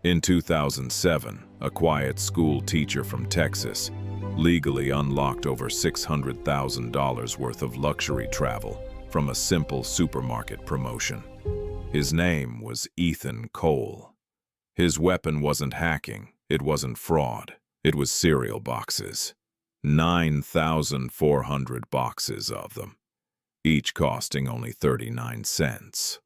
In 2007, a quiet school teacher from Texas legally unlocked over $600,000 worth of luxury travel from a simple supermarket promotion. His name was Ethan Cole. His weapon wasn't hacking, it wasn't fraud, it was cereal boxes. 9,400 boxes of them, each costing only 39 cents.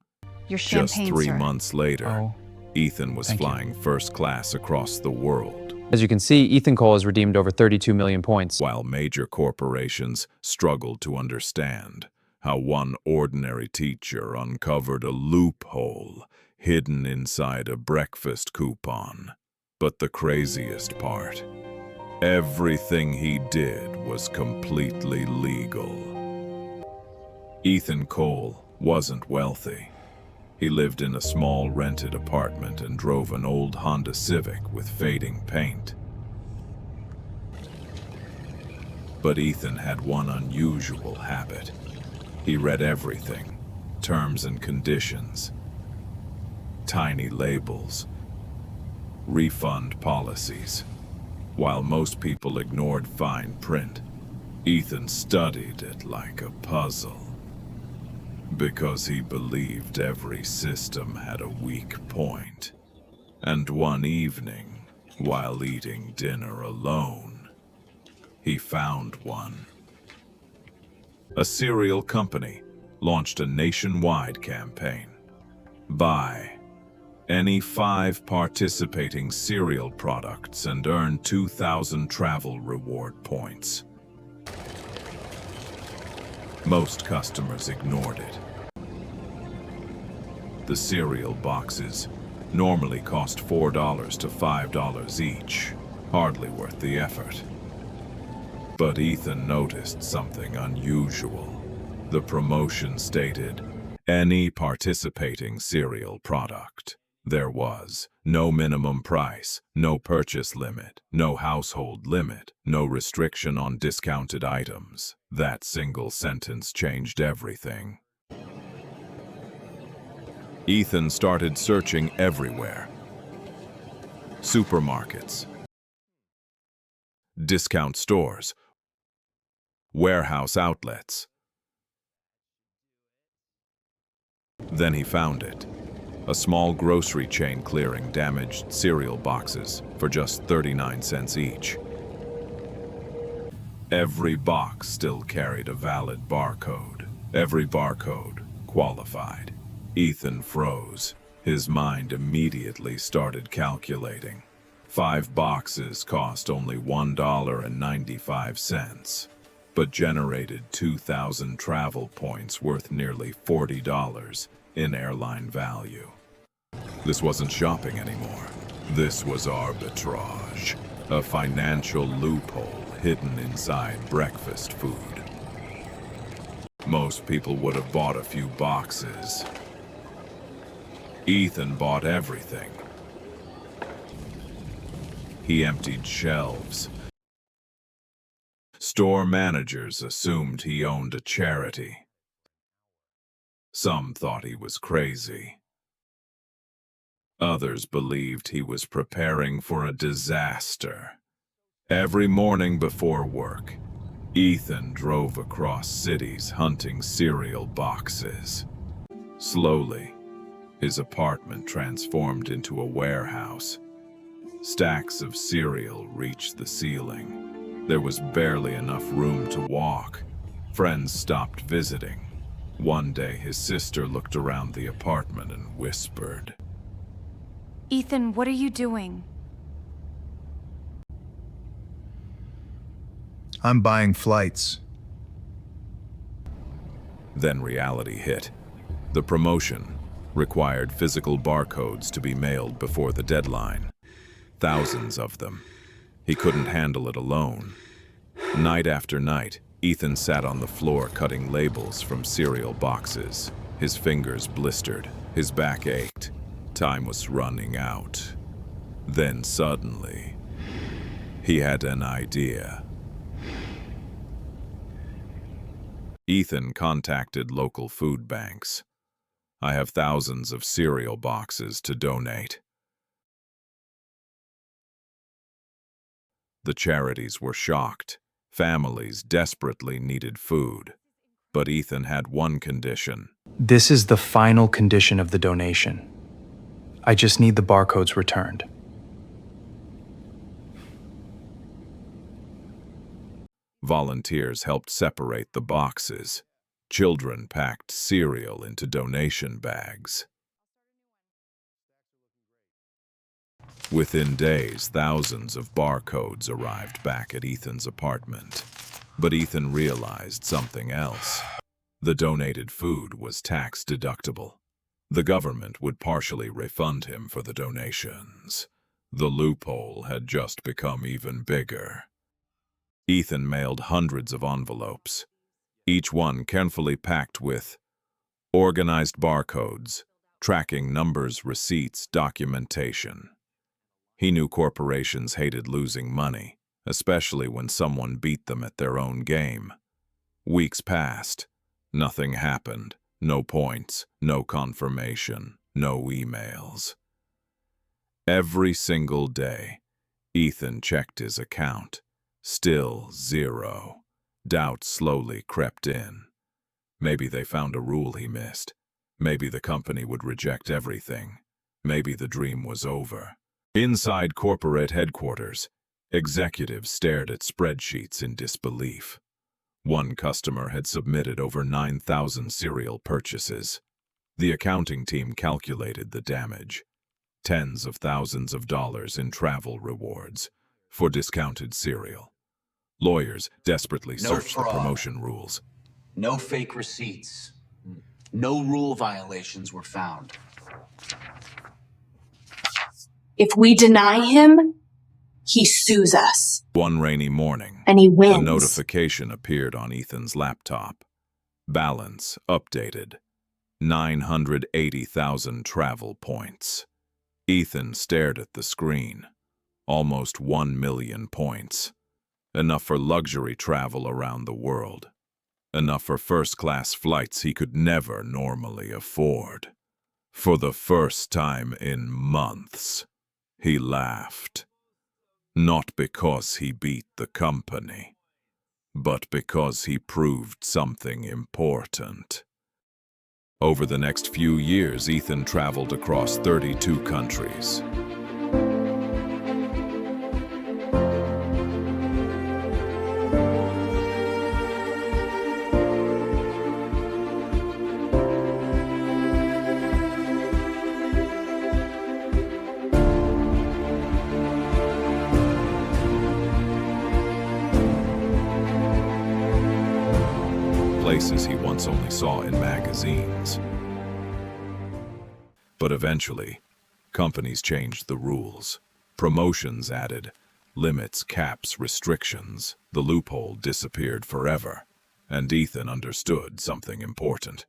Your Just champagne, 3 months later, Oh, Ethan was thank you. flying first class across the world, As you can see, Ethan Cole has redeemed over 32 million points. while major corporations struggled to understand how one ordinary teacher uncovered a loophole hidden inside a breakfast coupon. But the craziest part, everything he did was completely legal. Ethan Cole wasn't wealthy. He lived in a small rented apartment and drove an old Honda Civic with fading paint. But Ethan had one unusual habit. He read everything, terms and conditions, tiny labels, refund policies. While most people ignored fine print, Ethan studied it like a puzzle. Because he believed every system had a weak point. And one evening, while eating dinner alone, he found one. A cereal company launched a nationwide campaign. Buy any 5 participating cereal products and earn 2,000 travel reward points. Most customers ignored it. The cereal boxes normally cost $4 to $5 each, hardly worth the effort. But Ethan noticed something unusual. The promotion stated, any participating cereal product. There was no minimum price, no purchase limit, no household limit, no restriction on discounted items. That single sentence changed everything. Ethan started searching everywhere. Supermarkets, discount stores, warehouse outlets. Then he found it. A small grocery chain clearing damaged cereal boxes for just 39 cents each. Every box still carried a valid barcode. Every barcode qualified. Ethan froze. His mind immediately started calculating. 5 boxes cost only $1.95, but generated 2,000 travel points worth nearly $40 in airline value. This wasn't shopping anymore. This was arbitrage, a financial loophole hidden inside breakfast food. Most people would have bought a few boxes. Ethan bought everything. He emptied shelves. Store managers assumed he owned a charity. Some thought he was crazy. Others believed he was preparing for a disaster. Every morning before work, Ethan drove across cities hunting cereal boxes. Slowly, his apartment transformed into a warehouse. Stacks of cereal reached the ceiling. There was barely enough room to walk. Friends stopped visiting. One day, his sister looked around the apartment and whispered, Ethan, what are you doing? I'm buying flights. Then reality hit. The promotion required physical barcodes to be mailed before the deadline. Thousands of them. He couldn't handle it alone. Night after night, Ethan sat on the floor cutting labels from cereal boxes. His fingers blistered, his back ached. Time was running out. Then suddenly, he had an idea. Ethan contacted local food banks. I have thousands of cereal boxes to donate. The charities were shocked. Families desperately needed food. But Ethan had one condition. This is the final condition of the donation. I just need the barcodes returned. Volunteers helped separate the boxes. Children packed cereal into donation bags. Within days, thousands of barcodes arrived back at Ethan's apartment. But Ethan realized something else. The donated food was tax deductible. The government would partially refund him for the donations. The loophole had just become even bigger. Ethan mailed hundreds of envelopes, each one carefully packed with organized barcodes, tracking numbers, receipts, documentation. He knew corporations hated losing money, especially when someone beat them at their own game. Weeks passed. Nothing happened. No points, no confirmation, no emails. Every single day, Ethan checked his account. Still zero. Doubt slowly crept in. Maybe they found a rule he missed. Maybe the company would reject everything. Maybe the dream was over. Inside corporate headquarters, executives stared at spreadsheets in disbelief. One customer had submitted over 9,000 cereal purchases. The accounting team calculated the damage. Tens of thousands of dollars in travel rewards for discounted cereal. Lawyers desperately searched the promotion rules. No fake receipts. No rule violations were found. If we deny him, he sues us. One rainy morning, And he wins. a notification appeared on Ethan's laptop. Balance updated. 980,000 travel points. Ethan stared at the screen. Almost 1 million points. Enough for luxury travel around the world. Enough for first-class flights he could never normally afford. For the first time in months, he laughed. Not because he beat the company, but because he proved something important. Over the next few years, Ethan traveled across 32 countries. Places he once only saw in magazines. But eventually, companies changed the rules. Promotions added limits, caps, restrictions. The loophole disappeared forever, and Ethan understood something important.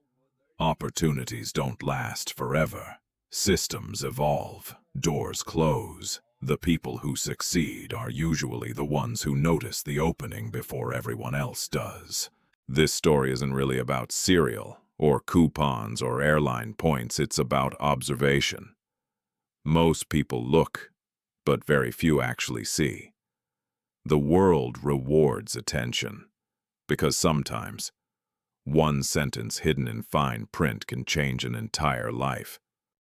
Opportunities don't last forever. Systems evolve, doors close. The people who succeed are usually the ones who notice the opening before everyone else does. This story isn't really about cereal, or coupons, or airline points. It's about observation. Most people look, but very few actually see. The world rewards attention, because sometimes one sentence hidden in fine print can change an entire life.